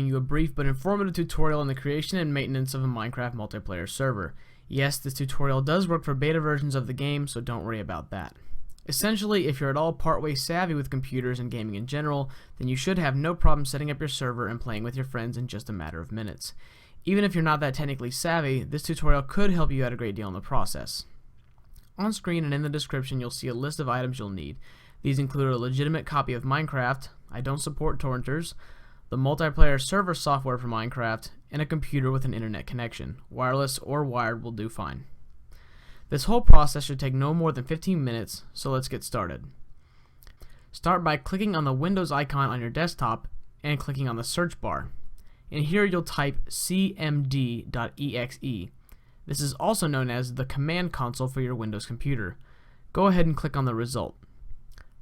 you a brief but informative tutorial on the creation and maintenance of a Minecraft multiplayer server. Yes, this tutorial does work for beta versions of the game, so don't worry about that. Essentially, if you're at all partway savvy with computers and gaming in general, then you should have no problem setting up your server and playing with your friends in just a matter of minutes. Even if you're not that technically savvy, this tutorial could help you out a great deal in the process. On screen and in the description, you'll see a list of items you'll need. These include a legitimate copy of Minecraft, I don't support torrenters, the multiplayer server software for Minecraft, and a computer with an internet connection. Wireless or wired will do fine. This whole process should take no more than 15 minutes, so let's get started. Start by clicking on the Windows icon on your desktop and clicking on the search bar. In here you'll type cmd.exe. This is also known as the command console for your Windows computer. Go ahead and click on the result.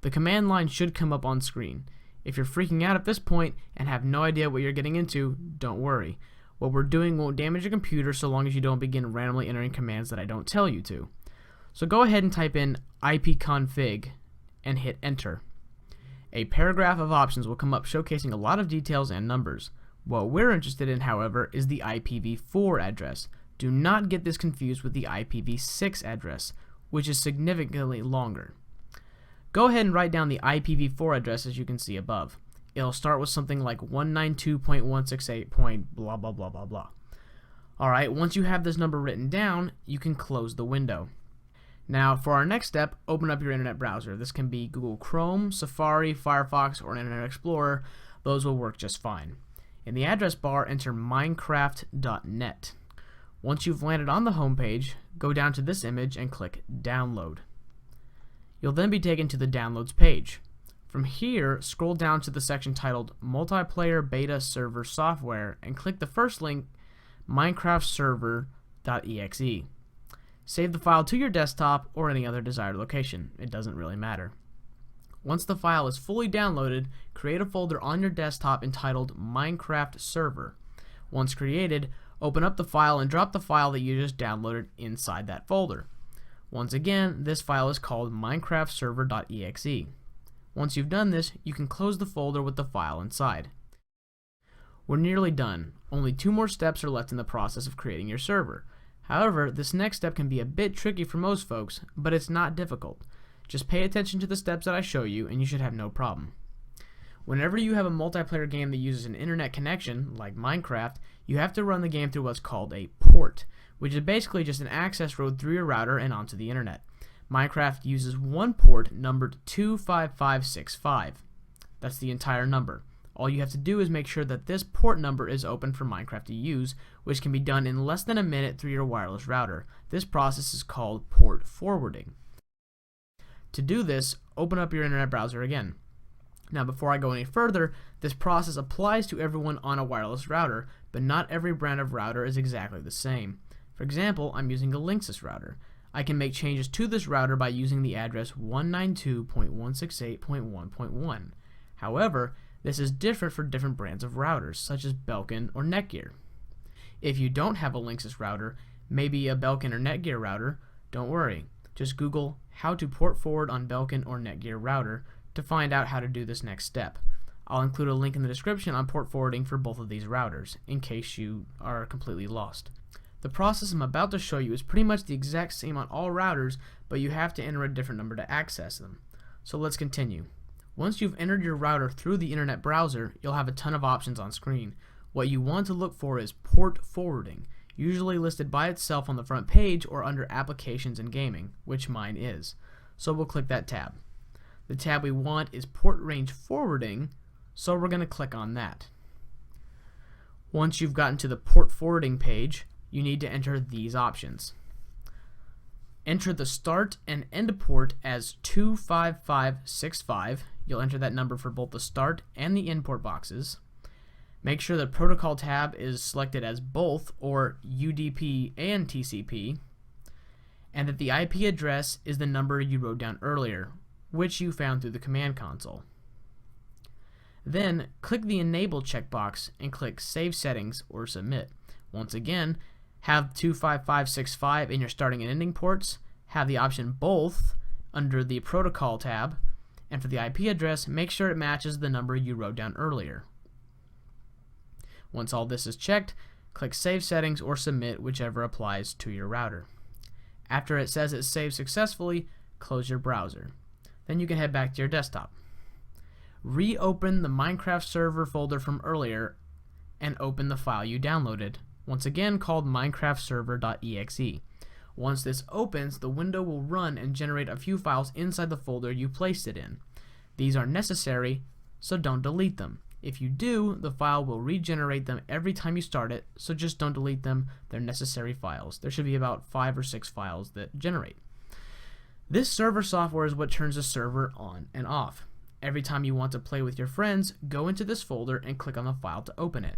The command line should come up on screen. If you're freaking out at this point and have no idea what you're getting into, don't worry. What we're doing won't damage your computer so long as you don't begin randomly entering commands that I don't tell you to. So go ahead and type in ipconfig and hit enter. A paragraph of options will come up showcasing a lot of details and numbers. What we're interested in, however, is the IPv4 address. Do not get this confused with the IPv6 address, which is significantly longer. Go ahead and write down the IPv4 address as you can see above. It'll start with something like 192.168. Blah blah blah blah blah. Alright, once you have this number written down, you can close the window. Now for our next step, open up your internet browser. This can be Google Chrome, Safari, Firefox, or Internet Explorer. Those will work just fine. In the address bar, enter minecraft.net. Once you've landed on the home page, go down to this image and click download. You'll then be taken to the downloads page. From here, scroll down to the section titled Multiplayer Beta Server Software and click the first link, minecraftserver.exe. Save the file to your desktop or any other desired location. It doesn't really matter. Once the file is fully downloaded, create a folder on your desktop entitled Minecraft Server. Once created, open up the file and drop the file that you just downloaded inside that folder. Once again, this file is called minecraftserver.exe. Once you've done this, you can close the folder with the file inside. We're nearly done. Only 2 more steps are left in the process of creating your server. However, this next step can be a bit tricky for most folks, but it's not difficult. Just pay attention to the steps that I show you and you should have no problem. Whenever you have a multiplayer game that uses an internet connection, like Minecraft, you have to run the game through what's called a port, which is basically just an access road through your router and onto the internet. Minecraft uses one port numbered 25565. That's the entire number. All you have to do is make sure that this port number is open for Minecraft to use, which can be done in less than a minute through your wireless router. This process is called port forwarding. To do this, open up your internet browser again. Now before I go any further, this process applies to everyone on a wireless router, but not every brand of router is exactly the same. For example, I'm using a Linksys router. I can make changes to this router by using the address 192.168.1.1. However, this is different for different brands of routers, such as Belkin or Netgear. If you don't have a Linksys router, maybe a Belkin or Netgear router, don't worry. Just Google how to port forward on Belkin or Netgear router to find out how to do this next step. I'll include a link in the description on port forwarding for both of these routers, in case you are completely lost. The process I'm about to show you is pretty much the exact same on all routers, but you have to enter a different number to access them. So let's continue. Once you've entered your router through the internet browser, you'll have a ton of options on screen. What you want to look for is port forwarding, usually listed by itself on the front page or under Applications and Gaming, which mine is. So we'll click that tab. The tab we want is Port Range Forwarding, so we're going to click on that. Once you've gotten to the port forwarding page, you need to enter these options. Enter the start and end port as 25565. You'll enter that number for both the start and the end port boxes. Make sure the protocol tab is selected as both, or UDP and TCP, and that the IP address is the number you wrote down earlier, which you found through the command console. Then click the Enable checkbox and click Save Settings or Submit. Once again, have 25565 in your starting and ending ports, have the option both under the protocol tab, and for the IP address, make sure it matches the number you wrote down earlier. Once all this is checked, click Save Settings or Submit, whichever applies to your router. After it says it's saved successfully, close your browser. Then you can head back to your desktop. Reopen the Minecraft server folder from earlier and open the file you downloaded, once again called minecraftserver.exe. Once this opens, the window will run and generate a few files inside the folder you placed it in. These are necessary, so don't delete them. If you do, the file will regenerate them every time you start it, so just don't delete them. They're necessary files. There should be about 5 or 6 files that generate. This server software is what turns the server on and off. Every time you want to play with your friends, go into this folder and click on the file to open it.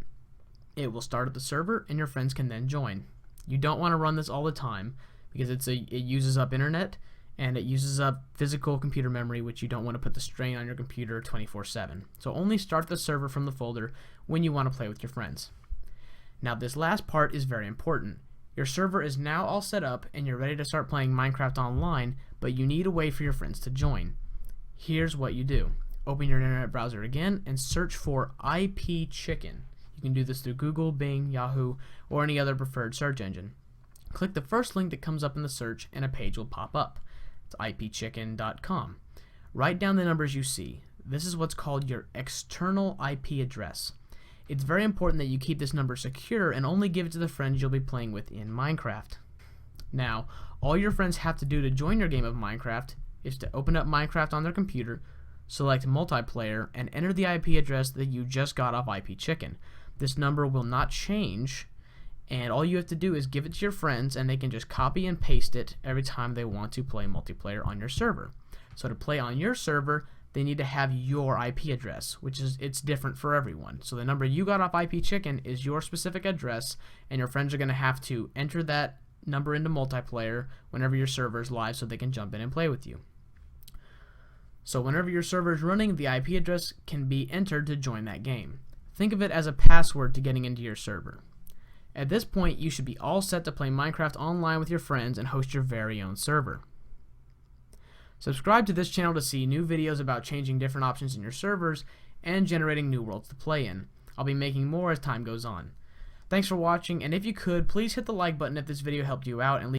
It will start at the server and your friends can then join. You don't want to run this all the time because it uses up internet and it uses up physical computer memory, which you don't want to put the strain on your computer 24/7. So only start the server from the folder when you want to play with your friends. Now this last part is very important. Your server is now all set up and you're ready to start playing Minecraft online, but you need a way for your friends to join. Here's what you do. Open your internet browser again and search for IP Chicken. You can do this through Google, Bing, Yahoo, or any other preferred search engine. Click the first link that comes up in the search and a page will pop up. It's ipchicken.com. Write down the numbers you see. This is what's called your external IP address. It's very important that you keep this number secure and only give it to the friends you'll be playing with in Minecraft. Now, all your friends have to do to join your game of Minecraft is to open up Minecraft on their computer, select multiplayer, and enter the IP address that you just got off IP Chicken. This number will not change, and all you have to do is give it to your friends and they can just copy and paste it every time they want to play multiplayer on your server. So to play on your server, they need to have your IP address, which is it's different for everyone. So the number you got off IP Chicken is your specific address, and your friends are going to have to enter that number into multiplayer whenever your server is live so they can jump in and play with you. So whenever your server is running, the IP address can be entered to join that game. Think of it as a password to getting into your server. At this point, you should be all set to play Minecraft online with your friends and host your very own server. Subscribe to this channel to see new videos about changing different options in your servers and generating new worlds to play in. I'll be making more as time goes on. Thanks for watching, and if you could, please hit the like button if this video helped you out and leave